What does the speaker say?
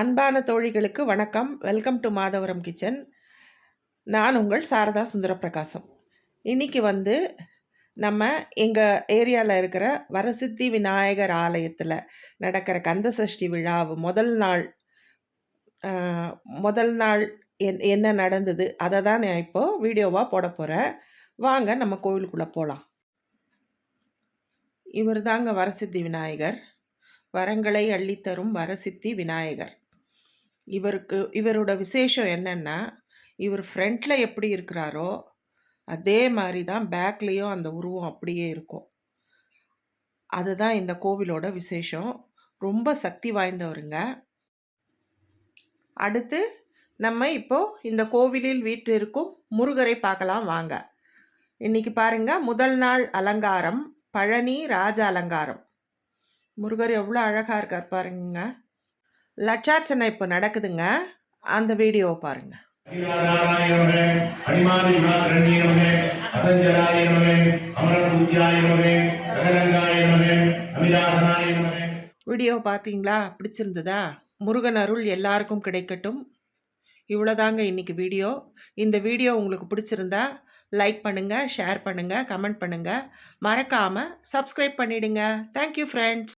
அன்பான தோழிகளுக்கு வணக்கம். Welcome to Madhavaram kitchen. நான் உங்கள் சாரதா சுந்தரப்பிரகாசம். இன்னைக்கு நம்ம எங்கள் ஏரியாவில் இருக்கிற வரசித்தி விநாயகர் ஆலயத்தில் நடக்கிற கந்தசஷ்டி விழாவு முதல் நாள் என்ன நடந்தது அதை தான் நான் இப்போது வீடியோவாக போட போகிறேன். வாங்க நம்ம கோவிலுக்குள்ளே போகலாம். இவர் தாங்க வரசித்தி விநாயகர், வரங்களை அள்ளித்தரும் வரசித்தி விநாயகர். இவரோட விசேஷம் என்னன்னா, இவர் ஃப்ரண்ட்டில் எப்படி இருக்கிறாரோ அதே மாதிரி தான் பேக்லேயும் அந்த உருவம் அப்படியே இருக்கும். அதுதான் இந்த கோவிலோட விசேஷம். ரொம்ப சக்தி வாய்ந்தவருங்க. அடுத்து நம்ம இப்போ இந்த கோவிலில் வீற்றிருக்கும் முருகரை பார்க்கலாம் வாங்க. இன்னைக்கு பாருங்க, முதல் நாள் அலங்காரம் பழனி ராஜ அலங்காரம். முருகர் எவ்வளோ அழகாக இருக்கார் பாருங்க. லட்சார்ச்சனை இப்போ நடக்குதுங்க, அந்த வீடியோவை பாருங்க. வீடியோ பார்த்தீங்களா? பிடிச்சிருந்ததா? முருகன் அருள் எல்லாருக்கும் கிடைக்கட்டும். இவ்வளோதாங்க இன்னைக்கு வீடியோ. இந்த வீடியோ உங்களுக்கு பிடிச்சிருந்தா லைக் பண்ணுங்கள், ஷேர் பண்ணுங்கள், கமெண்ட் பண்ணுங்கள். மறக்காமல் சப்ஸ்கிரைப் பண்ணிடுங்க. Thank you friends.